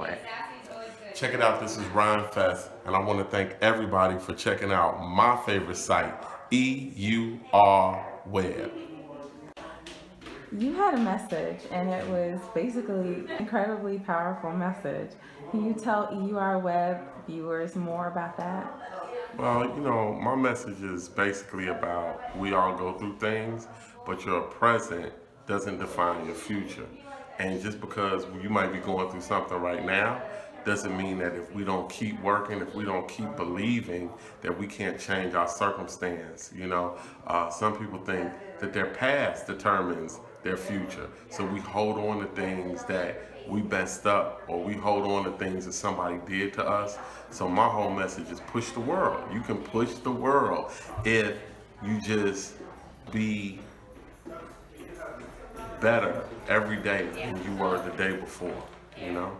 for it. Check it out. This is Rhymefest, and I want to thank everybody for checking out my favorite site, EURweb. You had a message, and it was basically incredibly powerful message. Can you tell EURweb viewers more about that? Well, my message is basically about we all go through things, but your present doesn't define your future. And just because you might be going through something right now, doesn't mean that if we don't keep working, if we don't keep believing, that we can't change our circumstance. Some people think that their past determines their future. So we hold on to things that we messed up, or we hold on to things that somebody did to us. So my whole message is push the world. You can push the world if you just be better every day than you were the day before, you know?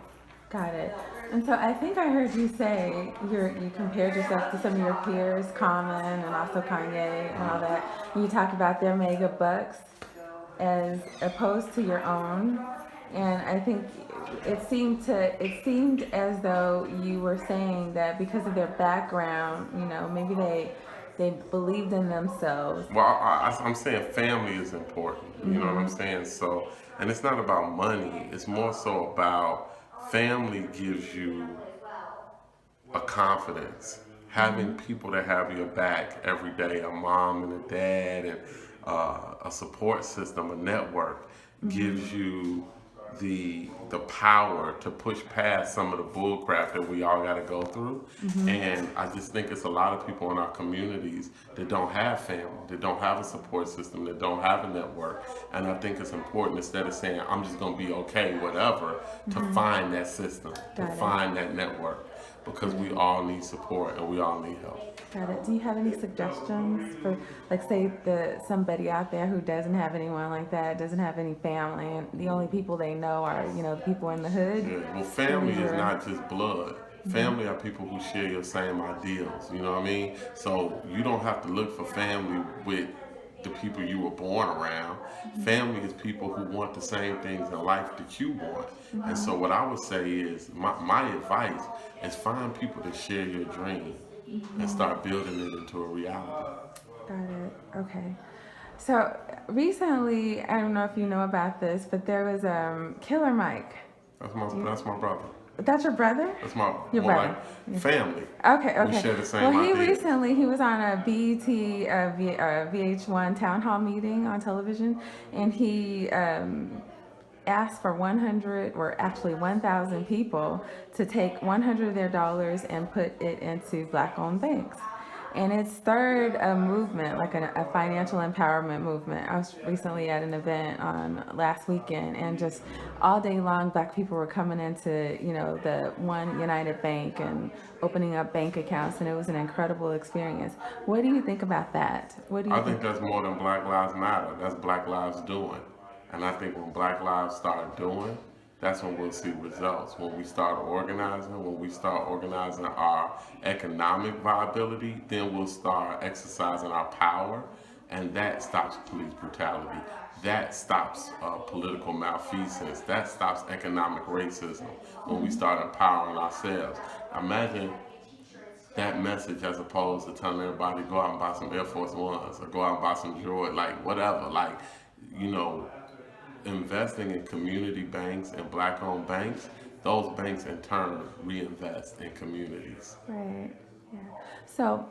Got it. And so I think I heard you say you compared yourself to some of your peers, Common and also Kanye and all that. And you talk about their mega bucks as opposed to your own. And I think it seemed as though you were saying that because of their background, maybe they believed in themselves. Well, I'm saying family is important. You know what I'm saying? So, and it's not about money. It's more so about family gives you a confidence. Having people that have your back every day, a mom and a dad, and a support system, a network, gives you the power to push past some of the bull crap that we all got to go through. And I just think it's a lot of people in our communities that don't have family, that don't have a support system, that don't have a network. And I think it's important, instead of saying I'm just going to be okay whatever, to find that system, to find that network, because we all need support and we all need help. Got it. Do you have any suggestions for, like, say, somebody out there who doesn't have anyone like that, doesn't have any family, and the only people they know are, the people in the hood? Yeah. Well, family is not just blood. Family are people who share your same ideals. You know what I mean? So you don't have to look for family with the people you were born around. Family is people who want the same things in life that you want. And so what I would say is, my advice is find people that share your dream and start building it into a reality. Got it. Okay. So recently, I don't know if you know about this, but there was Killer Mike. That's my brother. That's your brother? That's my Your more brother. like family. Okay. We share the same Well, ideas. he was on a BET VH1 town hall meeting on television, and he asked for 100, or actually 1,000 people to take 100 of their dollars and put it into black-owned banks. And it stirred a movement, like a financial empowerment movement. I was recently at an event on last weekend, and just all day long, black people were coming into, the One United Bank and opening up bank accounts, and it was an incredible experience. What do you think about that? What do you I think that's more than Black Lives Matter. That's Black Lives doing. And I think when Black Lives start doing, that's when we'll see results. When we start organizing our economic viability, then we'll start exercising our power, and that stops police brutality. That stops political malfeasance. That stops economic racism when we start empowering ourselves. Imagine that message, as opposed to telling everybody go out and buy some Air Force Ones or go out and buy some Jordan, like whatever. Like, you know, investing in community banks and black-owned banks, those banks in turn reinvest in communities. Right. Yeah. So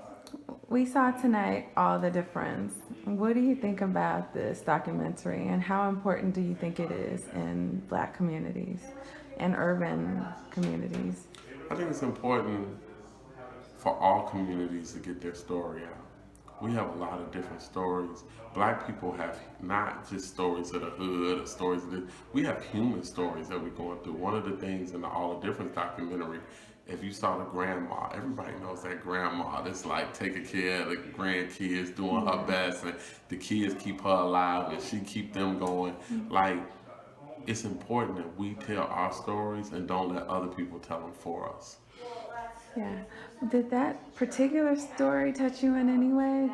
we saw tonight All the Difference. What do you think about this documentary, and how important do you think it is in black communities and urban communities? I think it's important for all communities to get their story out. We have a lot of different stories. Black people have not just stories of the hood or stories of this. We have human stories that we're going through. One of the things in the All the Difference documentary, if you saw the grandma, everybody knows that grandma that's like taking care of the grandkids, doing her best, and the kids keep her alive and she keep them going. Like, it's important that we tell our stories and don't let other people tell them for us. Yeah. Did that particular story touch you in any way?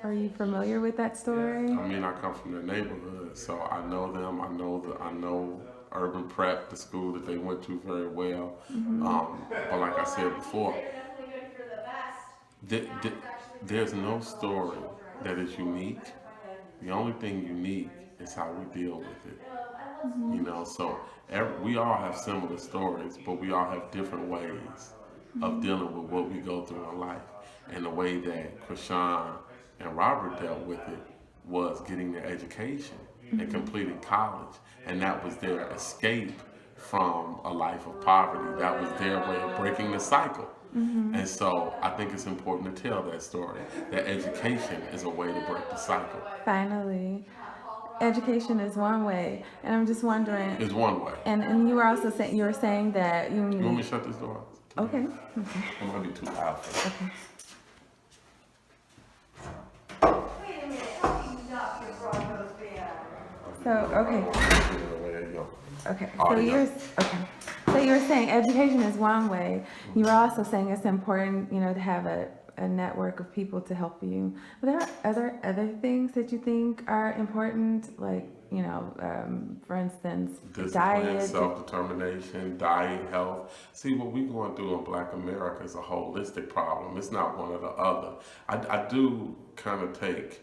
Are you familiar with that story? I mean, I come from the neighborhood, so I know them. I know urban prep, the school that they went to, very well. But like I said before, th- th- there's no story that is unique. The only thing unique is how we deal with it. You know, so we all have similar stories, but we all have different ways of dealing with what we go through in life. And the way that Krishan and Robert dealt with it was getting their education and completing college. And that was their escape from a life of poverty. That was their way of breaking the cycle. And so I think it's important to tell that story, that education is a way to break the cycle. Finally, education is one way, and I'm just wondering. It's one way. And you were also saying that you You want me need. to shut this door? Okay. I'm going to be too loud for Okay. So okay. Oh, yeah. So you were saying education is one way. You were also saying it's important, to have a network of people to help you. But there are other things that you think are important, like for instance, Discipline, diet. self-determination, diet, health. See, what we're going through in Black America is a holistic problem. It's not one or the other. I do kind of take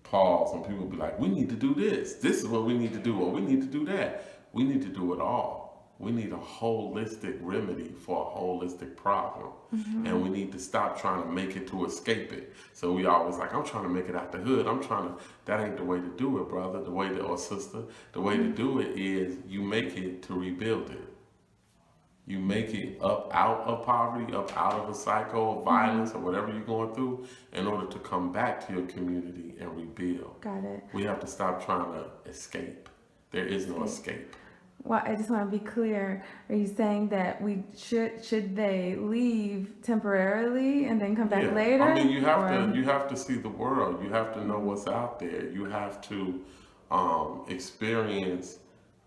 pause when people be like, we need to do this. This is what we need to do, or we need to do that. We need to do it all. We need a holistic remedy for a holistic problem. And we need to stop trying to make it to escape it. So we always like, I'm trying to make it out the hood. That ain't the way to do it, brother, or sister. The way to do it is you make it to rebuild it. You make it up out of poverty, up out of a cycle of violence or whatever you're going through in order to come back to your community and rebuild. Got it. We have to stop trying to escape. There is no escape. Well, I just want to be clear. Are you saying that we should they leave temporarily and then come back later? I mean, you have to see the world. You have to know what's out there. You have to experience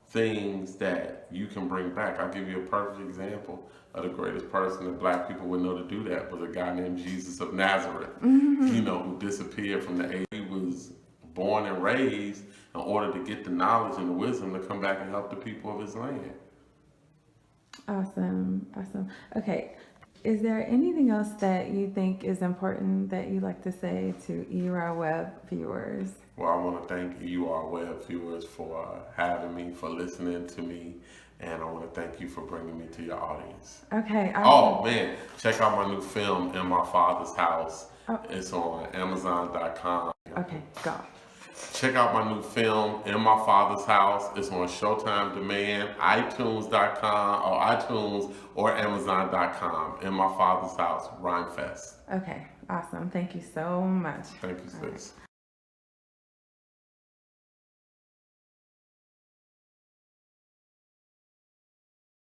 things that you can bring back. I'll give you a perfect example of the greatest person that Black people would know to do that was a guy named Jesus of Nazareth, who disappeared from the age he was born and raised in order to get the knowledge and the wisdom to come back and help the people of his land. Awesome. Okay. Is there anything else that you think is important that you'd like to say to EURweb viewers? Well, I want to thank EURweb viewers for having me, for listening to me, and I want to thank you for bringing me to your audience. Okay. Oh, man, check out my new film, In My Father's House. Oh. It's on Amazon.com. Okay, go. Check out my new film, In My Father's House. It's on Showtime Demand, iTunes.com, or iTunes, or Amazon.com. In My Father's House, Rhymefest. Okay, awesome. Thank you so much. Thank you, sis.